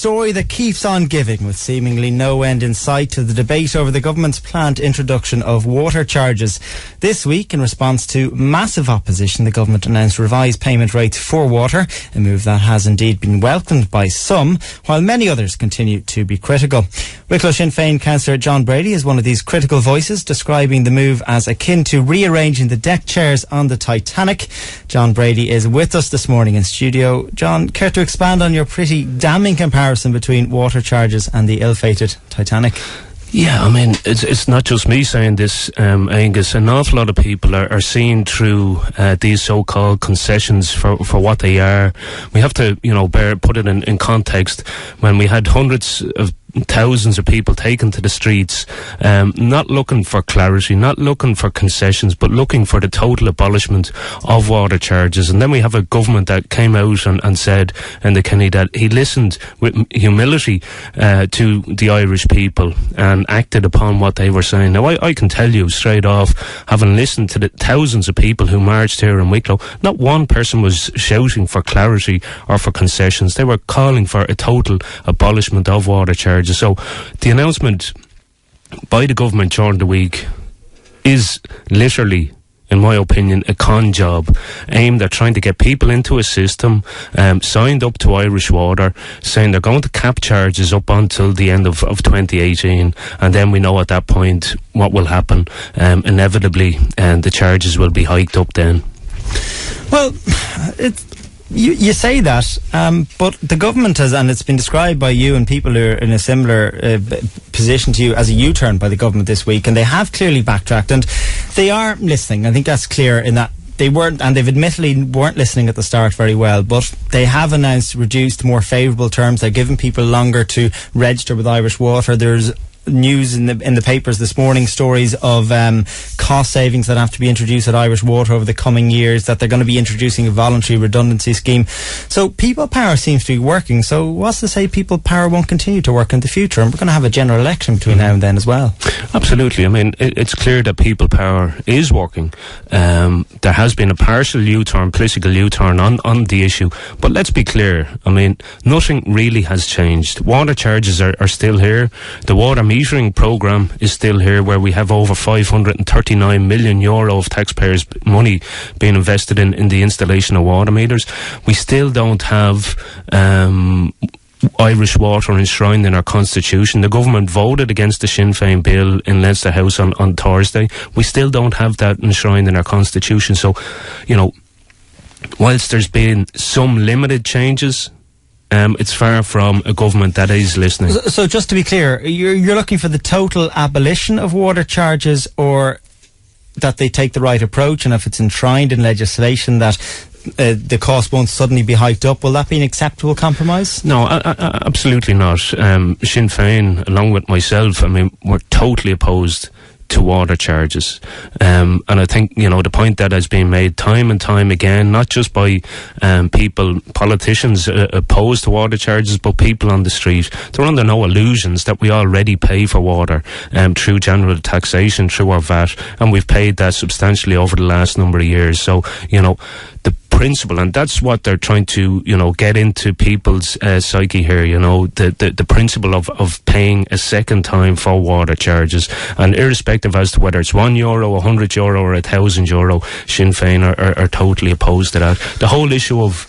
Story that keeps on giving, with seemingly no end in sight to the debate over the government's planned introduction of water charges. This week, in response to massive opposition, the government announced revised payment rates for water, a move that has indeed been welcomed by some, while many others continue to be critical. Wicklow Sinn Féin councillor John Brady is one of these critical voices, describing the move as akin to rearranging the deck chairs on the Titanic. John Brady is with us this morning in studio. John, care to expand on your pretty damning comparison between water charges and the ill-fated Titanic? Yeah, I mean, it's not just me saying this, Angus. An awful lot of people are seeing through these so-called concessions for what they are. We have to, put it in context. When we had hundreds of thousands of people taken to the streets, not looking for clarity, not looking for concessions, but looking for the total abolishment of water charges. And then we have a government that came out and said in the Kenny that he listened with humility to the Irish people and acted upon what they were saying. Now, I can tell you straight off, having listened to the thousands of people who marched here in Wicklow, not one person was shouting for clarity or for concessions. They were calling for a total abolishment of water charges. So the announcement by the government during the week is literally, in my opinion, a con job aimed at trying to get people into a system, signed up to Irish Water, saying they're going to cap charges up until the end of 2018, and then we know at that point what will happen. Inevitably, the charges will be hiked up then. Well, You say that, but the government has, and it's been described by you and people who are in a similar position to you as a U-turn by the government this week, and they have clearly backtracked, and they are listening. I think that's clear in that they weren't, and they've admittedly weren't listening at the start very well, but they have announced reduced, more favourable terms. They're giving people longer to register with Irish Water. There's news in the papers this morning, stories of cost savings that have to be introduced at Irish Water over the coming years, that they're going to be introducing a voluntary redundancy scheme. So people power seems to be working. So what's to say people power won't continue to work in the future? And we're going to have a general election between now and then as well. Absolutely. I mean, it's clear that people power is working. There has been a partial U-turn, political U-turn on the issue. But let's be clear. I mean, nothing really has changed. Water charges are still here. The water metering programme is still here, where we have over €539 million of taxpayers' money being invested in the installation of water meters. We still don't have Irish Water enshrined in our constitution. The government voted against the Sinn Féin bill in Leinster House on Thursday. We still don't have that enshrined in our constitution. So, whilst there's been some limited changes, it's far from a government that is listening. So just to be clear, you're looking for the total abolition of water charges, or that they take the right approach, and if it's enshrined in legislation that the cost won't suddenly be hiked up, will that be an acceptable compromise? No, absolutely not. Sinn Féin, along with myself, I mean, we're totally opposed to water charges. And I think, the point that has been made time and time again, not just by politicians opposed to water charges, but people on the street, they're under no illusions that we already pay for water through general taxation, through our VAT, and we've paid that substantially over the last number of years. So, the principle, and that's what they're trying to, get into people's psyche here, the principle of paying a second time for water charges, and irrespective as to whether it's €1, €100 or €1,000, Sinn Féin are totally opposed to that. The whole issue of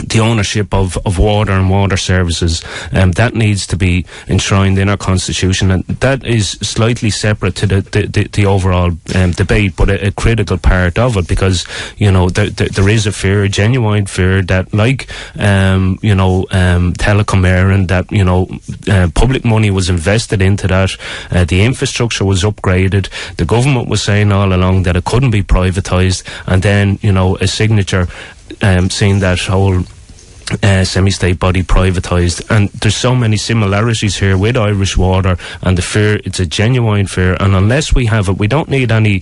the ownership of water and water services, that needs to be enshrined in our constitution, and that is slightly separate to the overall debate, but a critical part of it, because there is a fear, a genuine fear, that like Telecom Éireann, that public money was invested into that, the infrastructure was upgraded, the government was saying all along that it couldn't be privatised, and then a signature seeing that whole semi-state body privatised. And there's so many similarities here with Irish Water, and the fear, it's a genuine fear, and unless we have it, we don't need any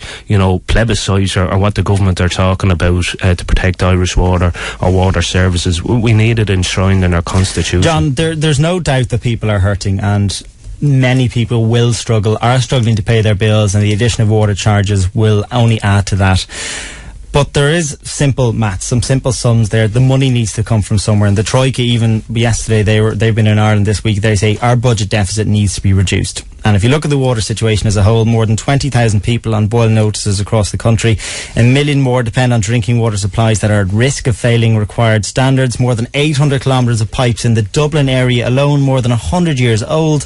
plebiscite or what the government are talking about to protect Irish Water or water services. We need it enshrined in our constitution. John, there's no doubt that people are hurting, and many people are struggling to pay their bills, and the addition of water charges will only add to that. But there is simple maths, some simple sums there. The money needs to come from somewhere. And the Troika, even yesterday, they've been in Ireland this week, they say our budget deficit needs to be reduced. And if you look at the water situation as a whole, more than 20,000 people on boil notices across the country. 1 million more depend on drinking water supplies that are at risk of failing required standards. More than 800 kilometres of pipes in the Dublin area alone, more than 100 years old.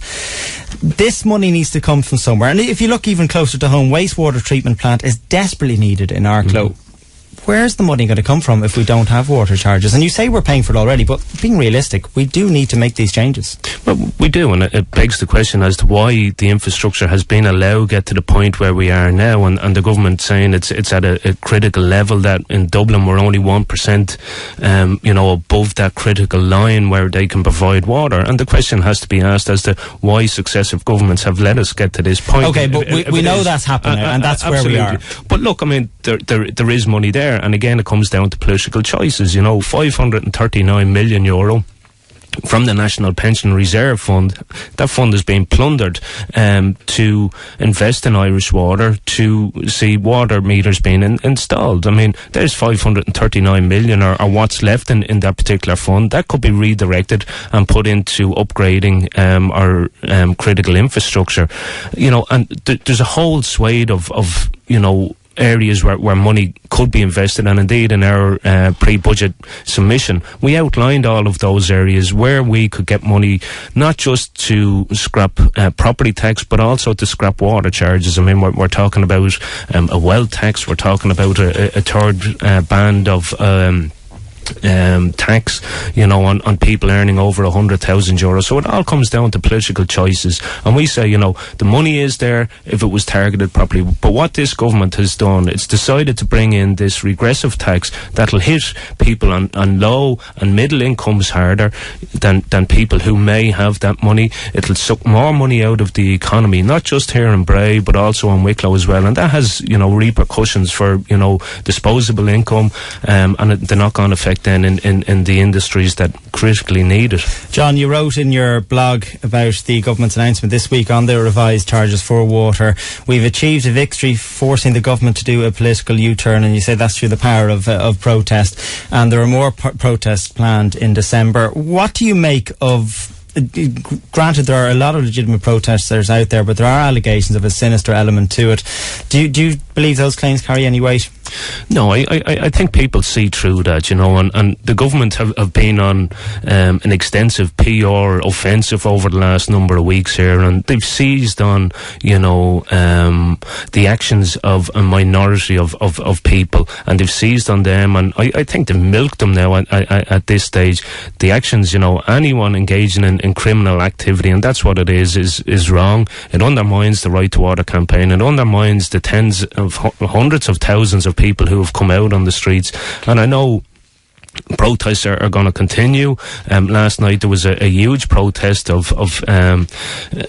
This money needs to come from somewhere. And if you look even closer to home, wastewater treatment plant is desperately needed in Cllr. Where's the money going to come from if we don't have water charges? And you say we're paying for it already, but being realistic, we do need to make these changes. Well, we do, and it begs the question as to why the infrastructure has been allowed to get to the point where we are now, and the government saying it's at a critical level, that in Dublin we're only 1%, above that critical line where they can provide water. And the question has to be asked as to why successive governments have let us get to this point. Okay, but we know that's happening now, and that's where we are. But look, I mean, there is money there. And again, it comes down to political choices. €539 million from the National Pension Reserve Fund. That fund has been plundered to invest in Irish water, to see water meters being installed. I mean, there's 539 million or what's left in that particular fund. That could be redirected and put into upgrading our critical infrastructure. And there's a whole swathe of areas where money could be invested, and indeed in our pre-budget submission we outlined all of those areas where we could get money, not just to scrap property tax but also to scrap water charges. I mean, we're talking about a wealth tax, we're talking about a third band of tax, on people earning over €100,000. So it all comes down to political choices, and we say, the money is there if it was targeted properly. But what this government has done, it's decided to bring in this regressive tax that'll hit people on low and middle incomes harder than people who may have that money. It'll suck more money out of the economy, not just here in Bray but also in Wicklow as well, and that has repercussions for disposable income and the knock-on effect then in the industries that critically need it. John, you wrote in your blog about the government's announcement this week on the revised charges for water. We've achieved a victory forcing the government to do a political U-turn, and you say that's through the power of protest, and there are more protests planned in December. What do you make of... Granted, there are a lot of legitimate protesters out there, but there are allegations of a sinister element to it. Do you believe those claims carry any weight? No, I think people see through that, and the government have been on an extensive PR offensive over the last number of weeks here, and they've seized on, the actions of a minority of people, and they've seized on them, and I think they've milked them now at this stage. The actions, anyone engaging in criminal activity, and that's what it is wrong. It undermines the Right to Water campaign. It undermines the tens of hundreds of thousands of people who have come out on the streets, and I know protests are going to continue. Last night there was a huge protest of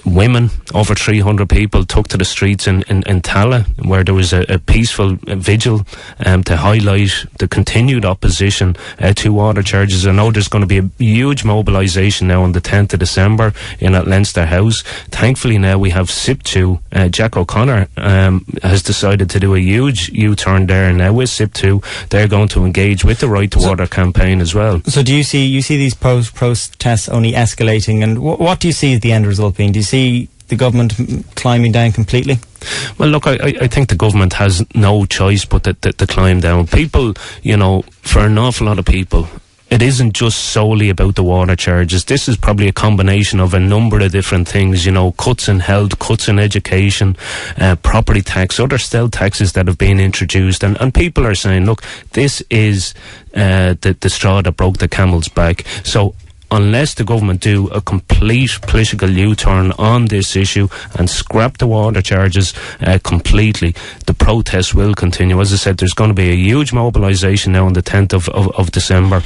women. Over 300 people took to the streets in Cllr, where there was a peaceful vigil to highlight the continued opposition to water charges. I know there's going to be a huge mobilisation now on the 10th of December at Leinster House. Thankfully now we have SIP2. Jack O'Connor has decided to do a huge U-turn there, now with SIP2 they're going to engage with the Right to Water campaign as well. So do you see these protests only escalating, and what do you see as the end result being? Do you see the government climbing down completely? Well, look, I think the government has no choice but to climb down. People, for an awful lot of people, it isn't just solely about the water charges. This is probably a combination of a number of different things, cuts in health, cuts in education, property tax, other stealth taxes that have been introduced. And people are saying, look, this is the straw that broke the camel's back. So unless the government do a complete political U-turn on this issue and scrap the water charges completely, the protests will continue. As I said, there's going to be a huge mobilisation now on the 10th of December.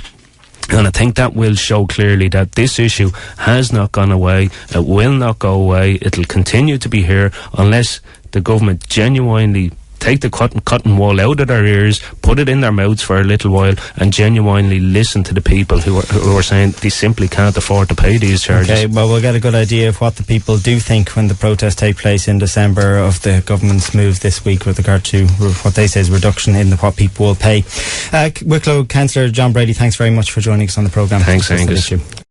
And I think that will show clearly that this issue has not gone away. It will not go away. It'll continue to be here unless the government genuinely take the cotton wool out of their ears, put it in their mouths for a little while, and genuinely listen to the people who are saying they simply can't afford to pay these charges. Okay, well, we'll get a good idea of what the people do think when the protests take place in December of the government's move this week with regard to what they say is reduction in what people will pay. Wicklow Councillor John Brady, thanks very much for joining us on the programme. Thanks, Angus.